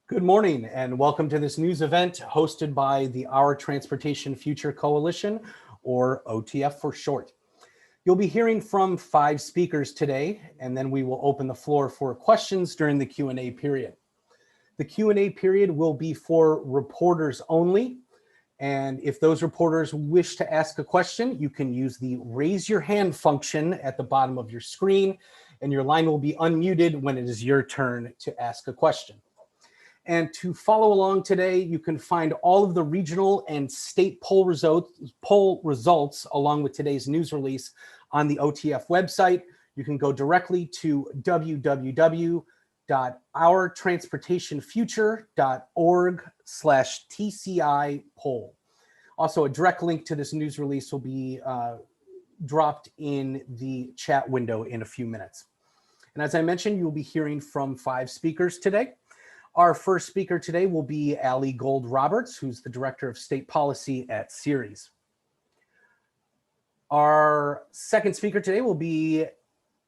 Good morning and welcome to this news event hosted by the Our Transportation Future Coalition, or OTF for short. You'll be hearing from 5 speakers today, and then we will open the floor for questions during the Q&A period. The Q&A period will be for reporters only, and if those reporters wish to ask a question, you can use the raise your hand function at the bottom of your screen, and your line will be unmuted when it is your turn to ask a question. And to follow along today, you can find all of the regional and state poll results along with today's news release on the OTF website. You can go directly to www.ourtransportationfuture.org/TCI poll. Also, a direct link to this news release will be dropped in the chat window in a few minutes. And as I mentioned, you'll be hearing from 5 speakers today. Our first speaker today will be Ali Gold-Roberts, who's the Director of State Policy at Ceres. Our second speaker today will be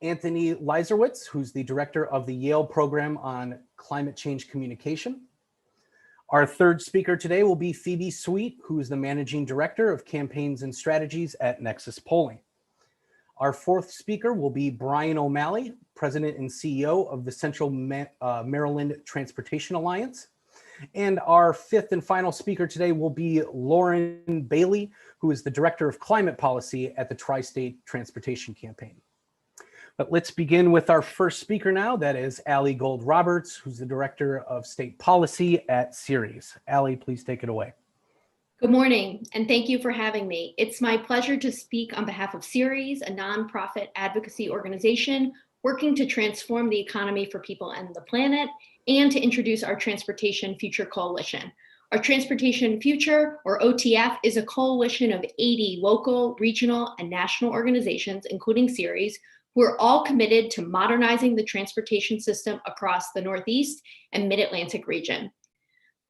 Anthony Leiserowitz, who's the Director of the Yale Program on Climate Change Communication. Our third speaker today will be Phoebe Sweet, who is the Managing Director of Campaigns and Strategies at Nexus Polling. Our fourth speaker will be Brian O'Malley, President and CEO of the Central Maryland Transportation Alliance. And our fifth and final speaker today will be Lauren Bailey, who is the Director of Climate Policy at the Tri-State Transportation Campaign. But let's begin with our first speaker now. That is Ali Gold-Roberts, who's the Director of State Policy at Ceres. Ali, please take it away. Good morning, and thank you for having me. It's my pleasure to speak on behalf of Ceres, a nonprofit advocacy organization working to transform the economy for people and the planet, and to introduce our Transportation Future Coalition. Our Transportation Future, or OTF, is a coalition of 80 local, regional, and national organizations, including Ceres, who are all committed to modernizing the transportation system across the Northeast and Mid-Atlantic region.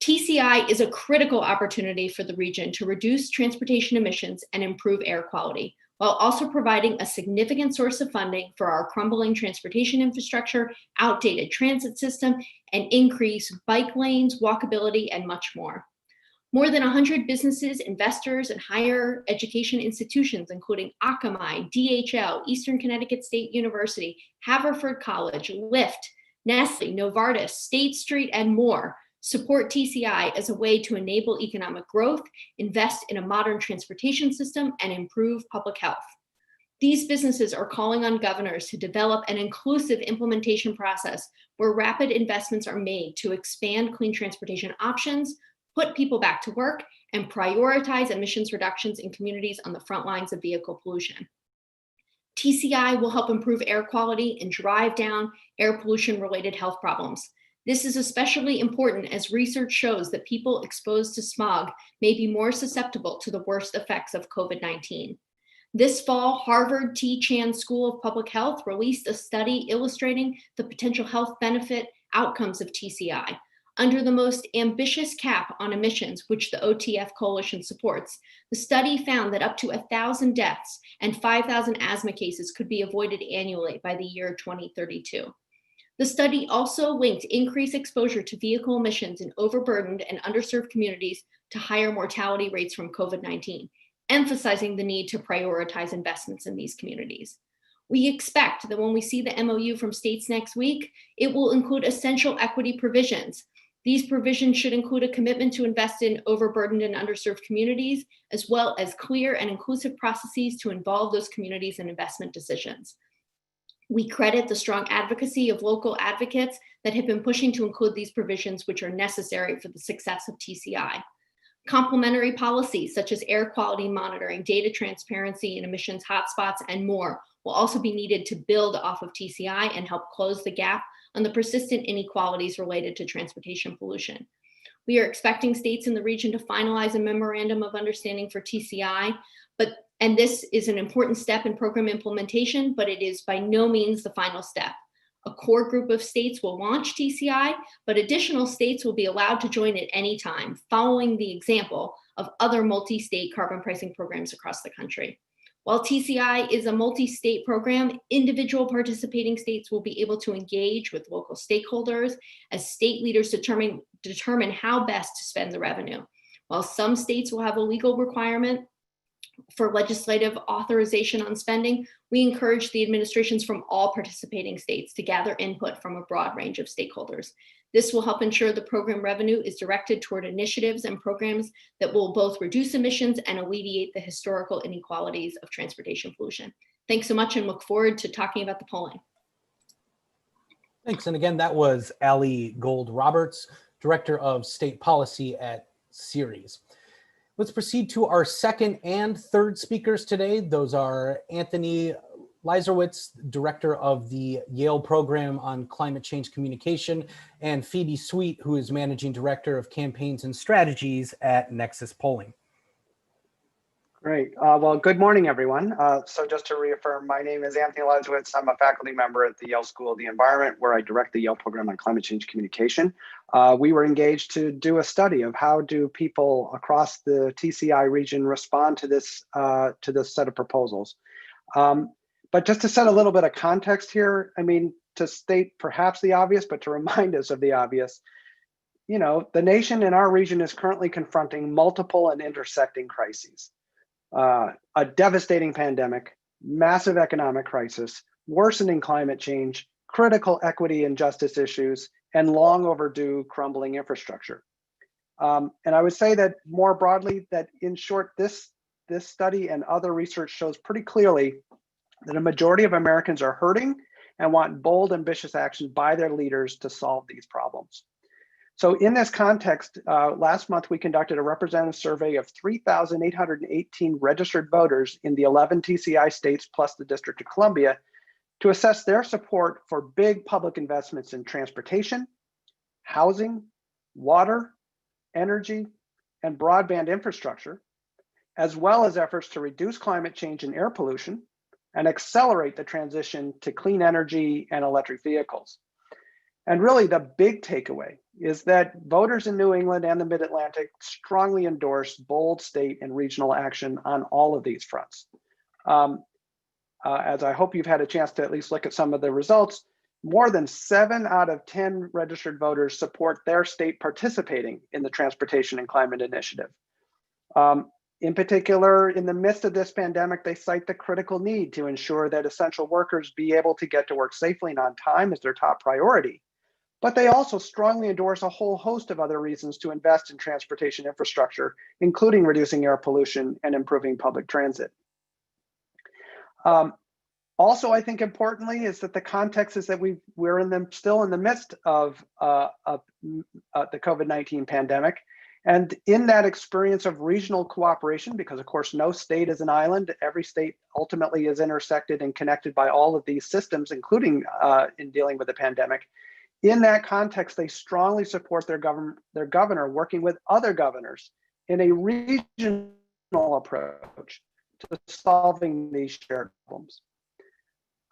TCI is a critical opportunity for the region to reduce transportation emissions and improve air quality, while also providing a significant source of funding for our crumbling transportation infrastructure, outdated transit system, and increase bike lanes, walkability, and much more. More than 100 businesses, investors, and higher education institutions, including Akamai, DHL, Eastern Connecticut State University, Haverford College, Lyft, Nestle, Novartis, State Street, and more, support TCI as a way to enable economic growth, invest in a modern transportation system, and improve public health. These businesses are calling on governors to develop an inclusive implementation process where rapid investments are made to expand clean transportation options, put people back to work, and prioritize emissions reductions in communities on the front lines of vehicle pollution. TCI will help improve air quality and drive down air pollution-related health problems. This is especially important as research shows that people exposed to smog may be more susceptible to the worst effects of COVID-19. This fall, Harvard T. Chan School of Public Health released a study illustrating the potential health benefit outcomes of TCI. Under the most ambitious cap on emissions, which the OTF coalition supports, the study found that up to 1,000 deaths and 5,000 asthma cases could be avoided annually by the year 2032. The study also linked increased exposure to vehicle emissions in overburdened and underserved communities to higher mortality rates from COVID-19, emphasizing the need to prioritize investments in these communities. We expect that when we see the MOU from states next week, it will include essential equity provisions. These provisions should include a commitment to invest in overburdened and underserved communities, as well as clear and inclusive processes to involve those communities in investment decisions. We credit the strong advocacy of local advocates that have been pushing to include these provisions, which are necessary for the success of TCI. Complementary policies such as air quality monitoring, data transparency, and emissions hotspots, and more will also be needed to build off of TCI and help close the gap on the persistent inequalities related to transportation pollution. We are expecting states in the region to finalize a memorandum of understanding for TCI, and this is an important step in program implementation, but it is by no means the final step. A core group of states will launch TCI, but additional states will be allowed to join at any time, following the example of other multi-state carbon pricing programs across the country. While TCI is a multi-state program, individual participating states will be able to engage with local stakeholders as state leaders determine how best to spend the revenue. While some states will have a legal requirement for legislative authorization on spending, we encourage the administrations from all participating states to gather input from a broad range of stakeholders. This will help ensure the program revenue is directed toward initiatives and programs that will both reduce emissions and alleviate the historical inequalities of transportation pollution. Thanks so much and look forward to talking about the polling. Thanks. And again, that was Allie Gold Roberts, Director of State Policy at Ceres. Let's proceed to our second and third speakers today. Those are Anthony Leiserowitz, Director of the Yale Program on Climate Change Communication, and Phoebe Sweet, who is Managing Director of Campaigns and Strategies at Nexus Polling. Great. Well, good morning, everyone. So just to reaffirm, my name is Anthony Leiserowitz. I'm a faculty member at the Yale School of the Environment, where I direct the Yale Program on Climate Change Communication. We were engaged to do a study of how do people across the TCI region respond to this set of proposals. But just to set a little bit of context here, I mean, to state perhaps the obvious, but to remind us of the obvious, you know, the nation in our region is currently confronting multiple and intersecting crises. A devastating pandemic, massive economic crisis, worsening climate change, critical equity and justice issues, and long overdue crumbling infrastructure. And I would say that more broadly, that in short, this study and other research shows pretty clearly that a majority of Americans are hurting and want bold, ambitious action by their leaders to solve these problems. So in this context, last month we conducted a representative survey of 3,818 registered voters in the 11 TCI states plus the District of Columbia to assess their support for big public investments in transportation, housing, water, energy, and broadband infrastructure, as well as efforts to reduce climate change and air pollution and accelerate the transition to clean energy and electric vehicles. And really the big takeaway is that voters in New England and the Mid-Atlantic strongly endorse bold state and regional action on all of these fronts. As I hope you've had a chance to at least look at some of the results, more than 7 out of 10 registered voters support their state participating in the Transportation and Climate Initiative. In particular, in the midst of this pandemic, they cite the critical need to ensure that essential workers be able to get to work safely and on time as their top priority. But they also strongly endorse a whole host of other reasons to invest in transportation infrastructure, including reducing air pollution and improving public transit. Also, I think importantly is that the context is that we're still in the midst of the COVID-19 pandemic. And in that experience of regional cooperation, because of course no state is an island, every state ultimately is intersected and connected by all of these systems, including in dealing with the pandemic. In that context, they strongly support their governor working with other governors in a regional approach to solving these shared problems.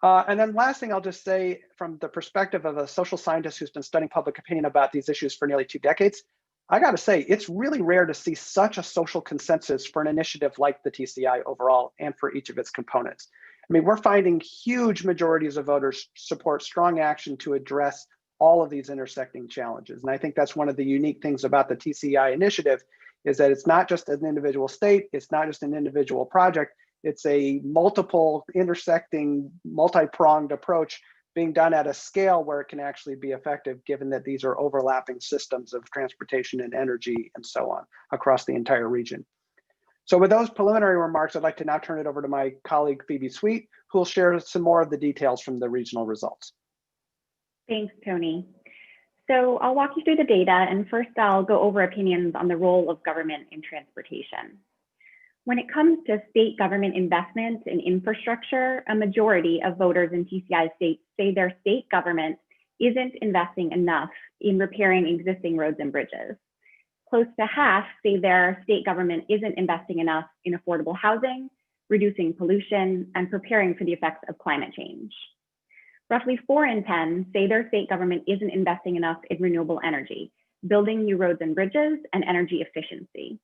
And then last thing I'll just say, from the perspective of a social scientist who's been studying public opinion about these issues for nearly 2 decades, I gotta say, it's really rare to see such a social consensus for an initiative like the TCI overall and for each of its components. I mean, we're finding huge majorities of voters support strong action to address all of these intersecting challenges. And I think that's one of the unique things about the TCI initiative is that it's not just an individual state, it's not just an individual project, it's a multiple intersecting, multi-pronged approach being done at a scale where it can actually be effective, given that these are overlapping systems of transportation and energy and so on across the entire region. So with those preliminary remarks, I'd like to now turn it over to my colleague, Phoebe Sweet, who will share some more of the details from the regional results. Thanks, Tony. So I'll walk you through the data, and first I'll go over opinions on the role of government in transportation. When it comes to state government investment in infrastructure, a majority of voters in TCI states say their state government isn't investing enough in repairing existing roads and bridges. Close to half say their state government isn't investing enough in affordable housing, reducing pollution, and preparing for the effects of climate change. Roughly 4 in 10 say their state government isn't investing enough in renewable energy, building new roads and bridges, and energy efficiency.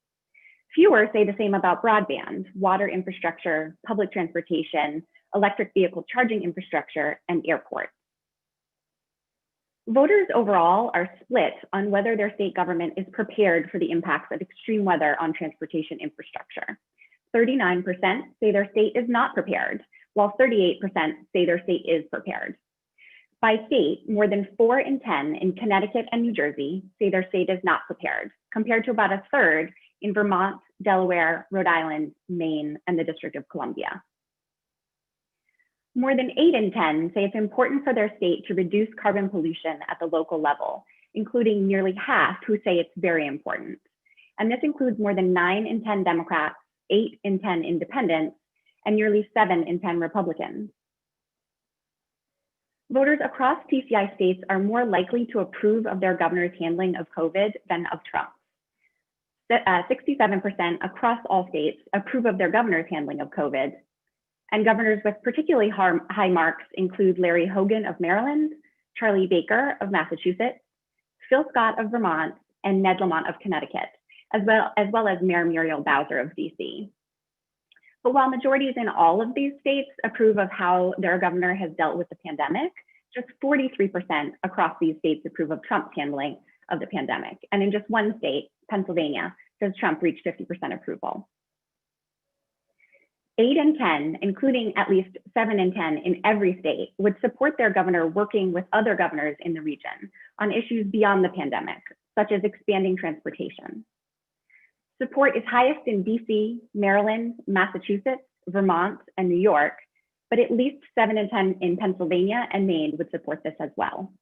Fewer say the same about broadband, water infrastructure, public transportation, electric vehicle charging infrastructure, and airports. Voters overall are split on whether their state government is prepared for the impacts of extreme weather on transportation infrastructure. 39% say their state is not prepared, while 38% say their state is prepared. By state, more than 4 in 10 in Connecticut and New Jersey say their state is not prepared, compared to about a third in Vermont, Delaware, Rhode Island, Maine, and the District of Columbia. More than 8 in 10 say it's important for their state to reduce carbon pollution at the local level, including nearly half who say it's very important. And this includes more than 9 in 10 Democrats, 8 in 10 independents, and nearly 7 in 10 Republicans. Voters across TCI states are more likely to approve of their governor's handling of COVID than of Trump's. 67% across all states approve of their governor's handling of COVID. And governors with particularly high marks include Larry Hogan of Maryland, Charlie Baker of Massachusetts, Phil Scott of Vermont, and Ned Lamont of Connecticut, as well as Mayor Muriel Bowser of DC. But while majorities in all of these states approve of how their governor has dealt with the pandemic, just 43% across these states approve of Trump's handling of the pandemic. And in just one state, Pennsylvania, does Trump reach 50% approval. 8 in 10, including at least 7 in 10 in every state, would support their governor working with other governors in the region on issues beyond the pandemic, such as expanding transportation. Support is highest in DC, Maryland, Massachusetts, Vermont, and New York, but at least 7 in 10 in Pennsylvania and Maine would support this as well.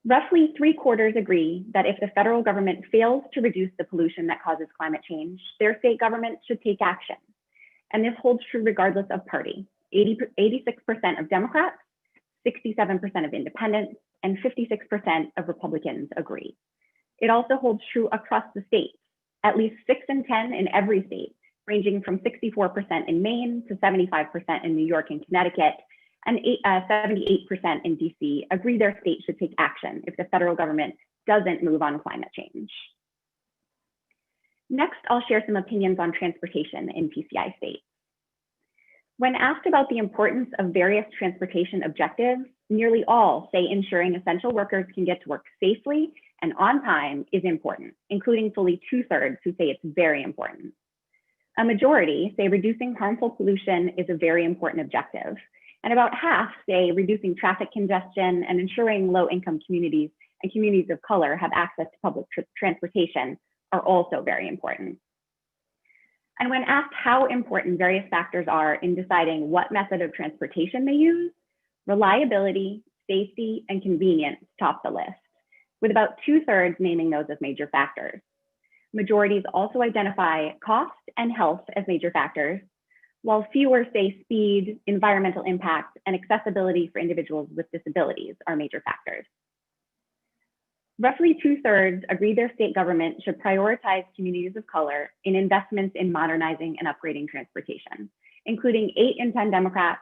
Roughly 3/4 agree that if the federal government fails to reduce the pollution that causes climate change, their state government should take action. And this holds true regardless of party. 86% of Democrats, 67% of independents, and 56% of Republicans agree. It also holds true across the states, at least 6 in 10 in every state, ranging from 64% in Maine to 75% in New York and Connecticut, and 78% in DC agree their state should take action if the federal government doesn't move on climate change. Next, I'll share some opinions on transportation in TCI states. When asked about the importance of various transportation objectives, nearly all say ensuring essential workers can get to work safely and on time is important, including fully 2/3 who say it's very important. A majority say reducing harmful pollution is a very important objective, and about half say reducing traffic congestion and ensuring low-income communities and communities of color have access to public transportation are also very important. And when asked how important various factors are in deciding what method of transportation they use, reliability, safety, and convenience top the list, with about 2/3 naming those as major factors. Majorities also identify cost and health as major factors, while fewer say speed, environmental impact, and accessibility for individuals with disabilities are major factors. Roughly 2/3 agree their state government should prioritize communities of color in investments in modernizing and upgrading transportation, including 8 in 10 Democrats,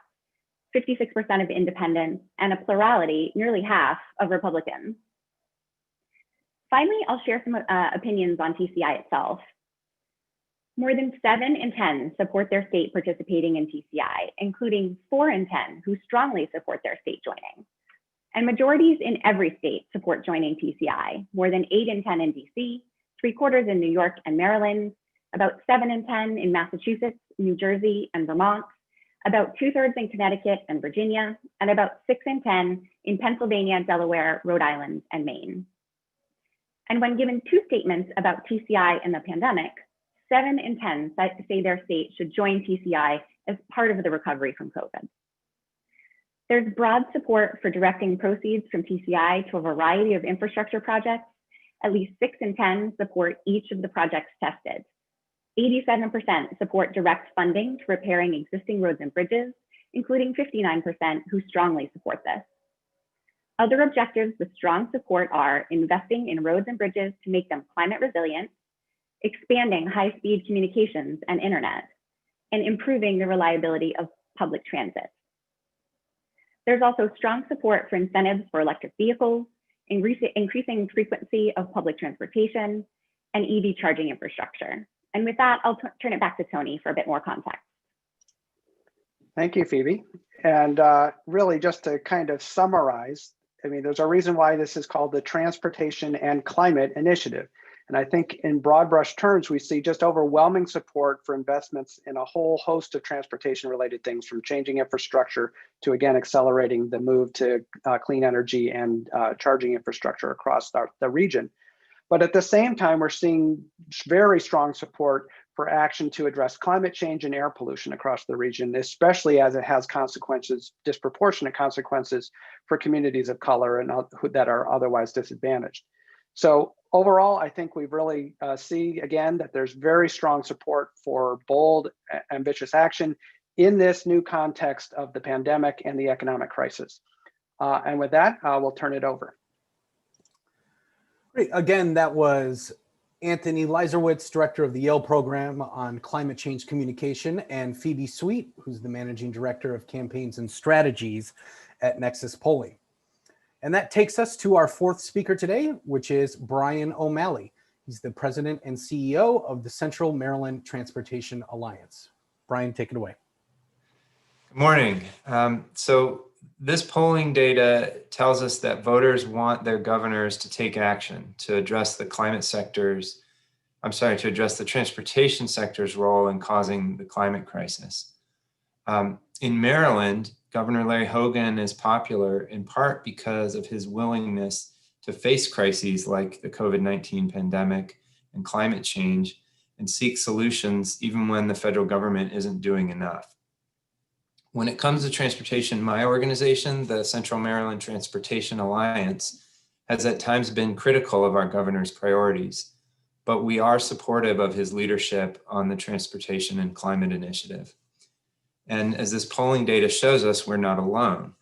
56% of independents, and a plurality, nearly half, of Republicans. Finally, I'll share some opinions on TCI itself. More than 7 in 10 support their state participating in TCI, including 4 in 10 who strongly support their state joining. And majorities in every state support joining TCI, more than 8 in 10 in DC, 3/4 in New York and Maryland, about 7 in 10 in Massachusetts, New Jersey, and Vermont, about 2/3 in Connecticut and Virginia, and about 6 in 10 in Pennsylvania, Delaware, Rhode Island, and Maine. And when given 2 statements about TCI and the pandemic, 7 in 10 say their state should join TCI as part of the recovery from COVID. There's broad support for directing proceeds from TCI to a variety of infrastructure projects. At least 6 in 10 support each of the projects tested. 87% support direct funding to repairing existing roads and bridges, including 59% who strongly support this. Other objectives with strong support are investing in roads and bridges to make them climate resilient, expanding high-speed communications and internet, and improving the reliability of public transit. There's also strong support for incentives for electric vehicles, increasing frequency of public transportation, and EV charging infrastructure. And with that, I'll turn it back to Tony for a bit more context. Thank you, Phoebe. And really just to kind of summarize, I mean, there's a reason why this is called the Transportation and Climate Initiative. And I think in broad brush terms, we see just overwhelming support for investments in a whole host of transportation related things, from changing infrastructure to, again, accelerating the move to clean energy and charging infrastructure across the region. But at the same time, we're seeing very strong support for action to address climate change and air pollution across the region, especially as it has consequences, disproportionate consequences for communities of color and that are otherwise disadvantaged. So overall, I think we really see again that there's very strong support for bold, ambitious action in this new context of the pandemic and the economic crisis. And with that, we'll turn it over. Great. Again, that was Anthony Leiserowitz, Director of the Yale Program on Climate Change Communication, and Phoebe Sweet, who's the Managing Director of Campaigns and Strategies at Nexus Polling. And that takes us to our fourth speaker today, which is Brian O'Malley. He's the President and CEO of the Central Maryland Transportation Alliance. Brian, take it away. Good morning. So this polling data tells us that voters want their governors to take action to address the to address the transportation sector's role in causing the climate crisis. In Maryland, Governor Larry Hogan is popular in part because of his willingness to face crises like the COVID-19 pandemic and climate change and seek solutions even when the federal government isn't doing enough. When it comes to transportation, my organization, the Central Maryland Transportation Alliance, has at times been critical of our governor's priorities, but we are supportive of his leadership on the Transportation and Climate Initiative. And as this polling data shows us, we're not alone.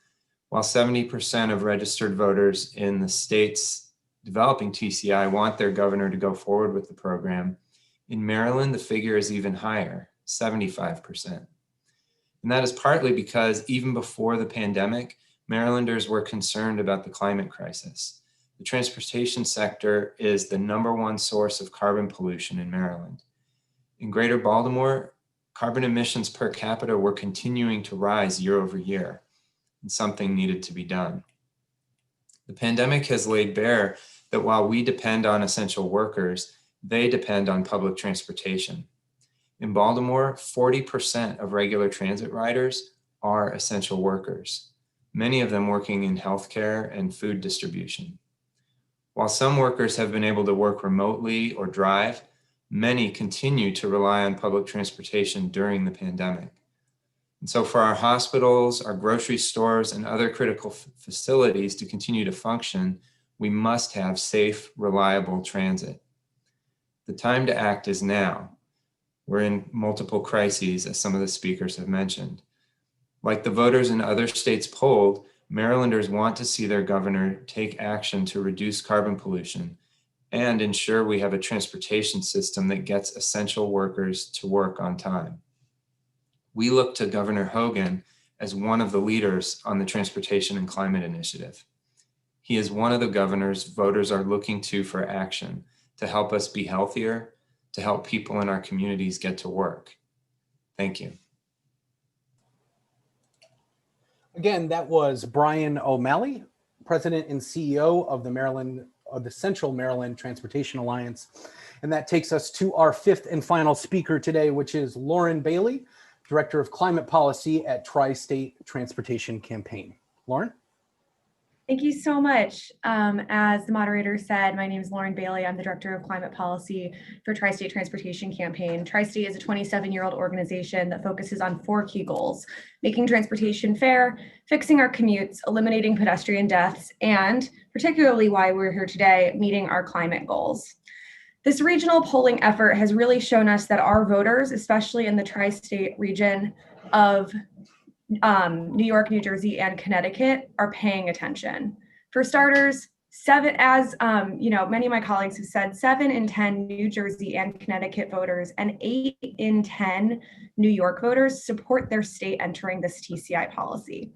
While 70% of registered voters in the states developing TCI want their governor to go forward with the program, in Maryland, the figure is even higher, 75%. And that is partly because even before the pandemic, Marylanders were concerned about the climate crisis. The transportation sector is the #1 source of carbon pollution in Maryland. In Greater Baltimore, carbon emissions per capita were continuing to rise year over year, and something needed to be done. The pandemic has laid bare that while we depend on essential workers, they depend on public transportation. In Baltimore, 40% of regular transit riders are essential workers, many of them working in healthcare and food distribution. While some workers have been able to work remotely or drive, many continue to rely on public transportation during the pandemic. And so for our hospitals, our grocery stores, and other critical facilities to continue to function, we must have safe, reliable transit. The time to act is now. We're in multiple crises, as some of the speakers have mentioned. Like the voters in other states polled, Marylanders want to see their governor take action to reduce carbon pollution and ensure we have a transportation system that gets essential workers to work on time. We look to Governor Hogan as one of the leaders on the Transportation and Climate Initiative. He is one of the governors voters are looking to for action to help us be healthier, to help people in our communities get to work. Thank you. Again, that was Brian O'Malley, President and CEO of the Central Maryland Transportation Alliance. And that takes us to our fifth and final speaker today, which is Lauren Bailey, Director of Climate Policy at Tri-State Transportation Campaign. Lauren? Thank you so much. As the moderator said, my name is Lauren Bailey. I'm the Director of Climate Policy for Tri-State Transportation Campaign. Tri-State is a 27-year-old organization that focuses on 4 key goals: making transportation fair, fixing our commutes, eliminating pedestrian deaths, and particularly why we're here today, meeting our climate goals. This regional polling effort has really shown us that our voters, especially in the tri-state region of New York, New Jersey, and Connecticut, are paying attention. For starters, many of my colleagues have said, 7 in 10 New Jersey and Connecticut voters and 8 in 10 New York voters support their state entering this TCI policy.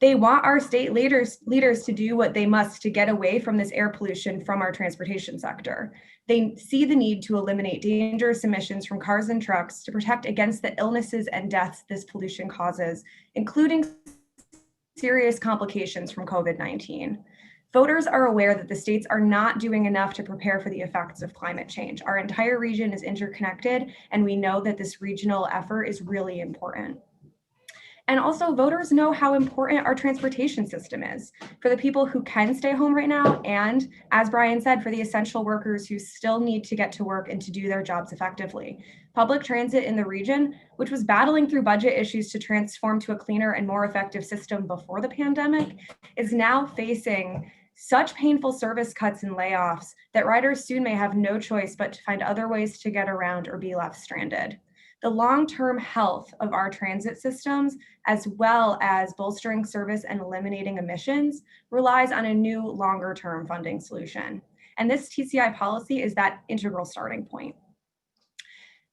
They want our state leaders to do what they must to get away from this air pollution from our transportation sector. They see the need to eliminate dangerous emissions from cars and trucks to protect against the illnesses and deaths this pollution causes, including serious complications from COVID-19. Voters are aware that the states are not doing enough to prepare for the effects of climate change. Our entire region is interconnected, and we know that this regional effort is really important. And also, voters know how important our transportation system is for the people who can stay home right now, and as Brian said, for the essential workers who still need to get to work and to do their jobs effectively. Public transit in the region, which was battling through budget issues to transform to a cleaner and more effective system before the pandemic, is now facing such painful service cuts and layoffs that riders soon may have no choice but to find other ways to get around or be left stranded. The long-term health of our transit systems, as well as bolstering service and eliminating emissions, relies on a new longer-term funding solution. And this TCI policy is that integral starting point.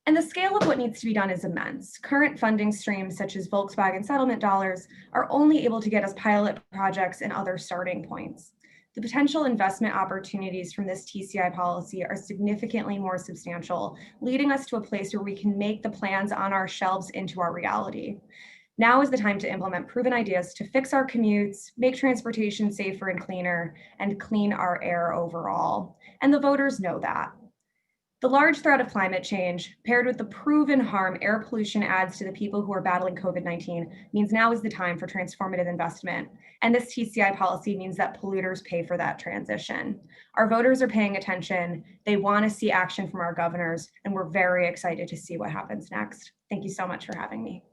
And the scale of what needs to be done is immense. Current funding streams, such as Volkswagen settlement dollars, are only able to get us pilot projects and other starting points. The potential investment opportunities from this TCI policy are significantly more substantial, leading us to a place where we can make the plans on our shelves into our reality. Now is the time to implement proven ideas to fix our commutes, make transportation safer and cleaner, and clean our air overall. And the voters know that. The large threat of climate change, paired with the proven harm air pollution adds to the people who are battling COVID-19, means now is the time for transformative investment. And this TCI policy means that polluters pay for that transition. Our voters are paying attention. They want to see action from our governors, and we're very excited to see what happens next. Thank you so much for having me.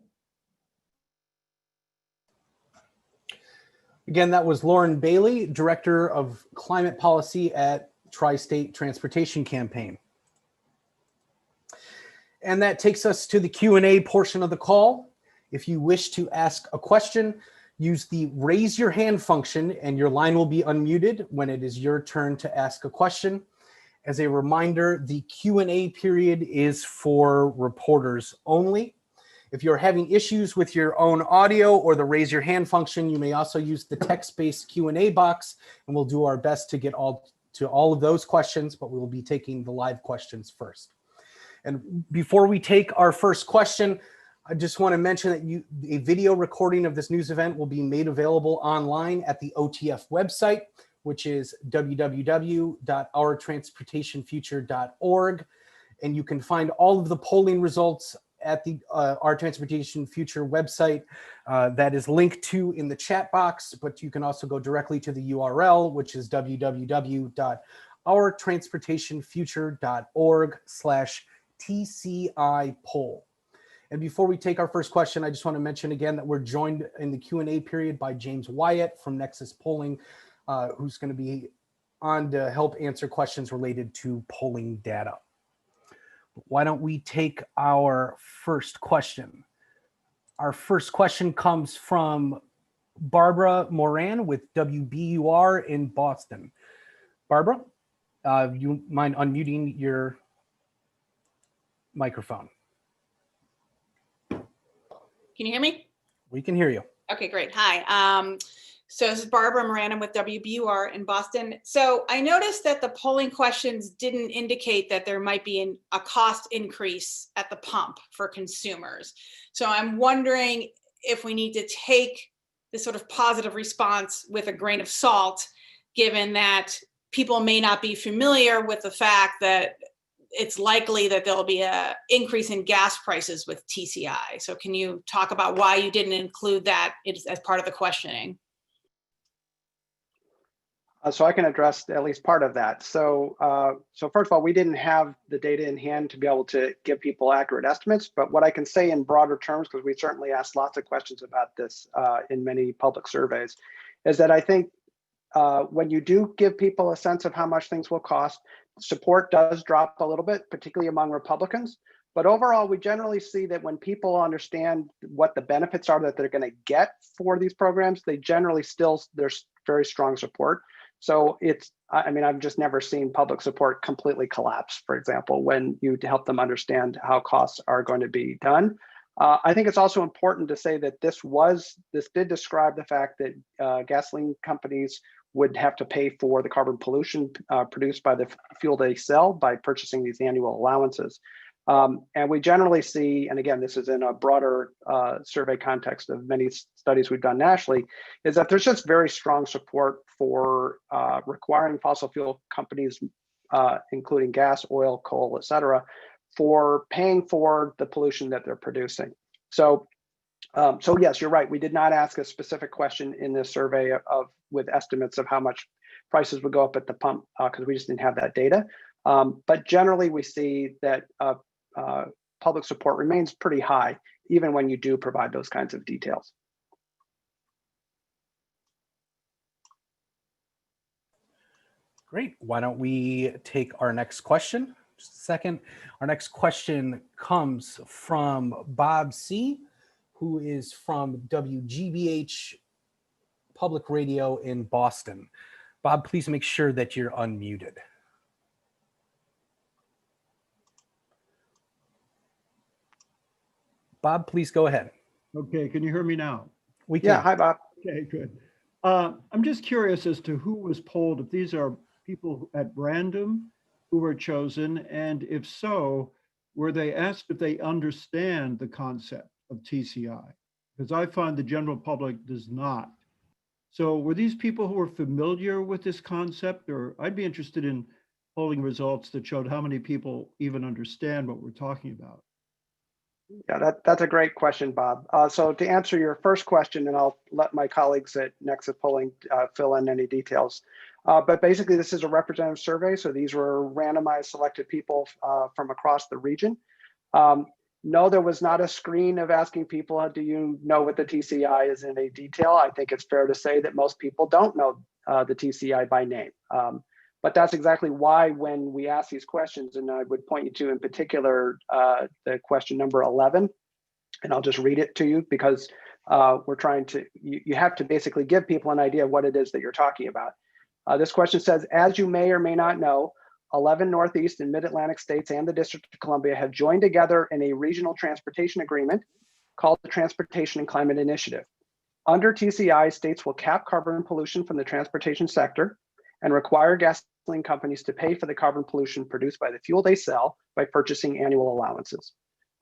Again, that was Lauren Bailey, Director of Climate Policy at Tri-State Transportation Campaign. And that takes us to the Q&A portion of the call. If you wish to ask a question, use the raise your hand function and your line will be unmuted when it is your turn to ask a question. As a reminder, the Q&A period is for reporters only. If you're having issues with your own audio or the raise your hand function, you may also use the text-based Q&A box, and we'll do our best to get to all of those questions, but we will be taking the live questions first. And before we take our first question, I just want to mention that a video recording of this news event will be made available online at the OTF website, which is www.ourtransportationfuture.org. And you can find all of the polling results at the Our Transportation Future website that is linked to in the chat box, but you can also go directly to the URL, which is www.ourtransportationfuture.org/TCI poll. And before we take our first question, I just want to mention again that we're joined in the Q&A period by James Wyatt from Nexus Polling, who's going to be on to help answer questions related to polling data. Why don't we take our first question? Our first question comes from Barbara Moran with WBUR in Boston. Barbara, you mind unmuting your microphone? Can you hear me? We can hear you. Okay, great. Hi. So this is Barbara Moran. I'm with WBUR in Boston. So I noticed that the polling questions didn't indicate that there might be a cost increase at the pump for consumers. So I'm wondering if we need to take this sort of positive response with a grain of salt, given that people may not be familiar with the fact that it's likely that there'll be an increase in gas prices with TCI. So can you talk about why you didn't include that as part of the questioning? So I can address at least part of that. So first of all, we didn't have the data in hand to be able to give people accurate estimates, but what I can say in broader terms, because we certainly asked lots of questions about this in many public surveys, is that I think when you do give people a sense of how much things will cost, support does drop a little bit, particularly among Republicans. But overall, we generally see that when people understand what the benefits are that they're going to get for these programs, they generally there's very strong support. So I mean, I've just never seen public support completely collapse, for example, when you help them understand how costs are going to be done. I think it's also important to say that this did describe the fact that gasoline companies would have to pay for the carbon pollution produced by the fuel they sell by purchasing these annual allowances. And we generally see, and again, this is in a broader survey context of many studies we've done nationally, is that there's just very strong support for requiring fossil fuel companies, including gas, oil, coal, et cetera, for paying for the pollution that they're producing. So, so yes, you're right. We did not ask a specific question in this survey with estimates of how much prices would go up at the pump because we just didn't have that data. But generally, we see that public support remains pretty high, even when you do provide those kinds of details. Great. Why don't we take our next question? Just a second. Our next question comes from Bob C., who is from WGBH Public Radio in Boston. Bob, please make sure that you're unmuted. Bob, please go ahead. Okay, can you hear me now? We can. Yeah, hi, Bob. Okay, good. I'm just curious as to who was polled, if these are people at random who were chosen, and if so, were they asked if they understand the concept of TCI? Because I find the general public does not. So were these people who were familiar with this concept, or I'd be interested in polling results that showed how many people even understand what we're talking about. Yeah, that's a great question, Bob. So to answer your first question, and I'll let my colleagues at Nexus Polling fill in any details. But basically, this is a representative survey. So these were randomized selected people from across the region. No, there was not a screen of asking people, do you know what the TCI is in a detail? I think it's fair to say that most people don't know the TCI by name. But that's exactly why when we ask these questions, and I would point you to in particular the question number 11, and I'll just read it to you because we're trying to, you have to basically give people an idea of what it is that you're talking about. This question says, as you may or may not know, 11 Northeast and Mid-Atlantic states and the District of Columbia have joined together in a regional transportation agreement called the Transportation and Climate Initiative. Under TCI, states will cap carbon pollution from the transportation sector and require gasoline companies to pay for the carbon pollution produced by the fuel they sell by purchasing annual allowances.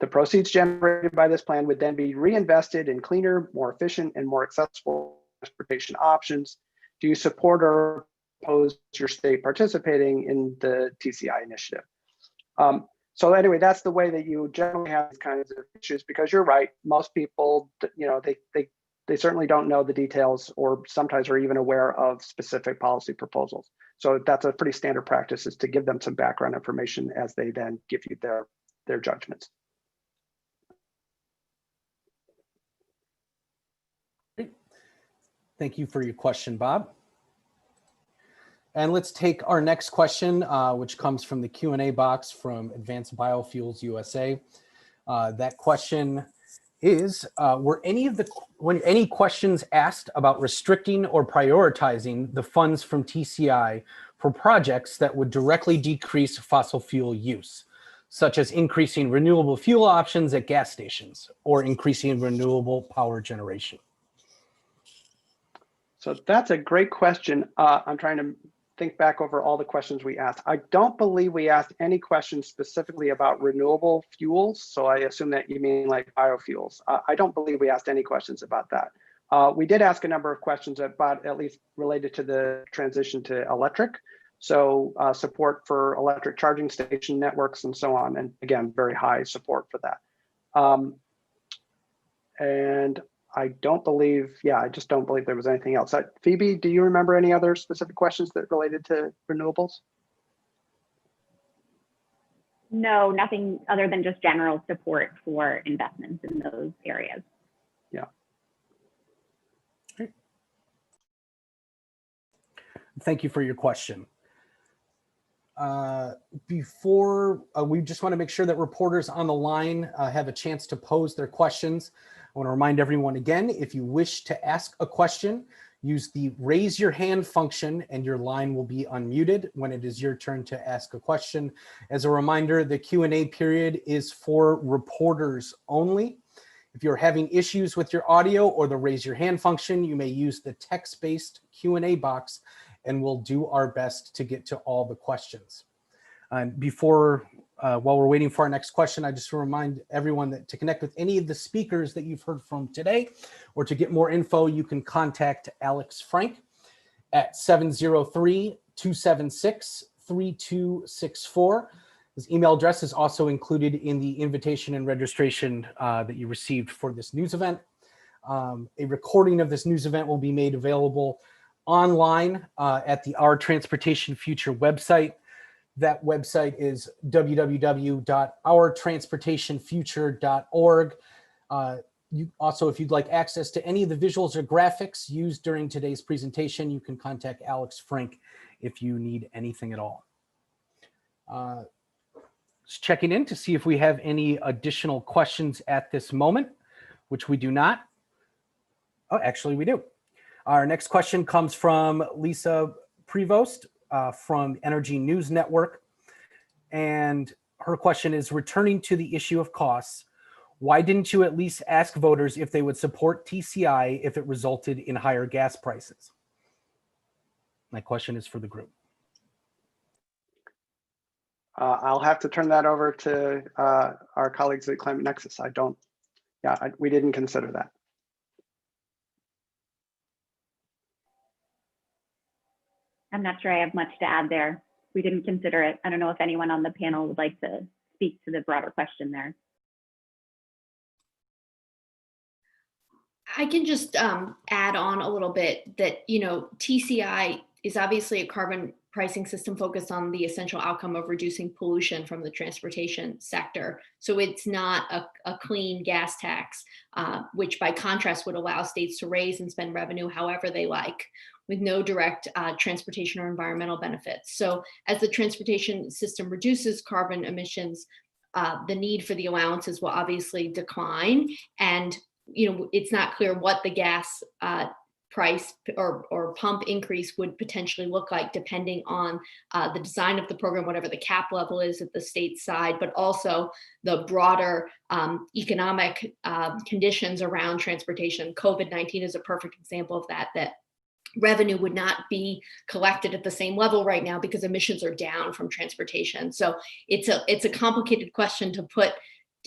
The proceeds generated by this plan would then be reinvested in cleaner, more efficient, and more accessible transportation options. Do you support or oppose your state participating in the TCI initiative? So anyway, that's the way that you generally have these kinds of issues, because you're right, most people, you know, they certainly don't know the details or sometimes are even aware of specific policy proposals. So that's a pretty standard practice, is to give them some background information as they then give you their judgments. Thank you for your question, Bob. And let's take our next question, which comes from the Q&A box from Advanced Biofuels USA. That question is, were any questions asked about restricting or prioritizing the funds from TCI for projects that would directly decrease fossil fuel use, such as increasing renewable fuel options at gas stations or increasing renewable power generation? So that's a great question. I'm trying to think back over all the questions we asked. I don't believe we asked any questions specifically about renewable fuels. So I assume that you mean like biofuels. I don't believe we asked any questions about that. We did ask a number of questions about, at least related to the transition to electric. So support for electric charging station networks and so on. And again, very high support for that. And I don't believe, I just don't believe there was anything else. Phoebe, do you remember any other specific questions that related to renewables? No, nothing other than just general support for investments in those areas. Yeah. Thank you for your question. Before we just want to make sure that reporters on the line have a chance to pose their questions. I want to remind everyone again, if you wish to ask a question, use the raise your hand function and your line will be unmuted when it is your turn to ask a question. As a reminder, the Q&A period is for reporters only. If you're having issues with your audio or the raise your hand function, you may use the text-based Q&A box, and we'll do our best to get to all the questions. And while we're waiting for our next question, I just remind everyone that to connect with any of the speakers that you've heard from today, or to get more info, you can contact Alex Frank at 703-276-3264. His email address is also included in the invitation and registration that you received for this news event. A recording of this news event will be made available online at the Our Transportation Future website. That website is www.ourtransportationfuture.org. You also, if you'd like access to any of the visuals or graphics used during today's presentation, you can contact Alex Frank if you need anything at all. Just checking in to see if we have any additional questions at this moment, which we do not. Oh, actually we do. Our next question comes from Lisa Prevost from Energy News Network. And her question is, returning to the issue of costs, why didn't you at least ask voters if they would support TCI if it resulted in higher gas prices? My question is for the group. I'll have to turn that over to our colleagues at Climate Nexus. We didn't consider that. I'm not sure I have much to add there. We didn't consider it. I don't know if anyone on the panel would like to speak to the broader question there. I can just add on a little bit that, TCI is obviously a carbon pricing system focused on the essential outcome of reducing pollution from the transportation sector. So it's not a clean gas tax, which by contrast would allow states to raise and spend revenue however they like, with no direct transportation or environmental benefits. So as the transportation system reduces carbon emissions, the need for the allowances will obviously decline. And it's not clear what the gas price or pump increase would potentially look like, depending on the design of the program, whatever the cap level is at the state side, but also the broader economic conditions around transportation. COVID-19 is a perfect example of that revenue would not be collected at the same level right now because emissions are down from transportation. So it's a complicated question to put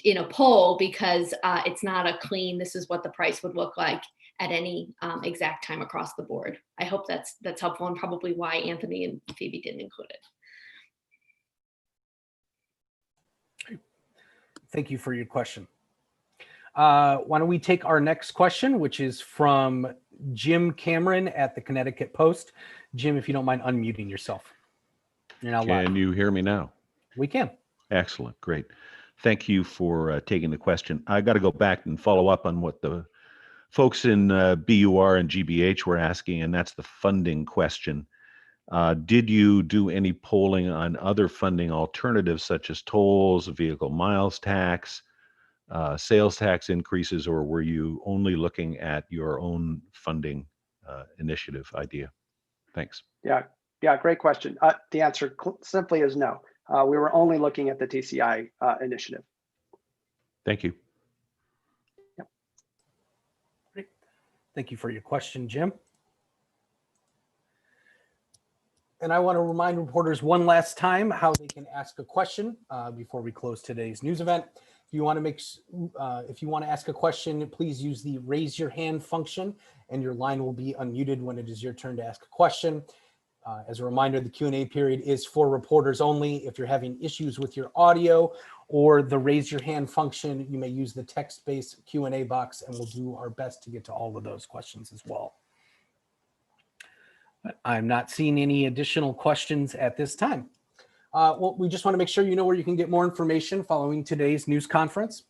in a poll because it's not a clean, this is what the price would look like at any exact time across the board. I hope that's helpful, and probably why Anthony and Phoebe didn't include it. Thank you for your question. Why don't we take our next question, which is from Jim Cameron at the Connecticut Post. Jim, if you don't mind unmuting yourself. You're now live. Can you hear me now? We can. Excellent. Great. Thank you for taking the question. I got to go back and follow up on what the folks in BUR and GBH were asking, and that's the funding question. Did you do any polling on other funding alternatives such as tolls, vehicle miles tax, sales tax increases, or were you only looking at your own funding initiative idea? Thanks. Yeah, great question. The answer simply is no. We were only looking at the TCI initiative. Thank you. Yep. Great. Thank you for your question, Jim. And I want to remind reporters one last time how they can ask a question before we close today's news event. If you want to ask a question, please use the raise your hand function, and your line will be unmuted when it is your turn to ask a question. As a reminder, the Q&A period is for reporters only. If you're having issues with your audio or the raise your hand function, you may use the text-based Q&A box, and we'll do our best to get to all of those questions as well. But I'm not seeing any additional questions at this time. Well, we just want to make sure you know where you can get more information following today's news conference.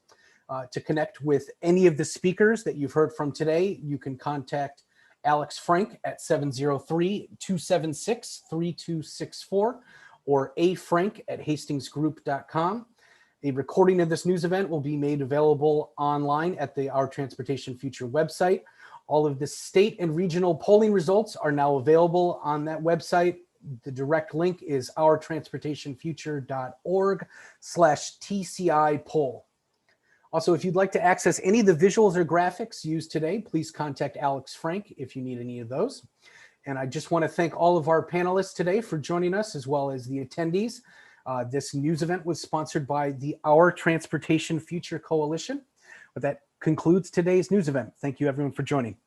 To connect with any of the speakers that you've heard from today, you can contact Alex Frank at 703-276-3264 or afrank@hastingsgroup.com. A recording of this news event will be made available online at the Our Transportation Future website. All of the state and regional polling results are now available on that website. The direct link is ourtransportationfuture.org/TCI poll. Also, if you'd like to access any of the visuals or graphics used today, please contact Alex Frank if you need any of those. And I just want to thank all of our panelists today for joining us, as well as the attendees. This news event was sponsored by the Our Transportation Future Coalition. But that concludes today's news event. Thank you everyone for joining.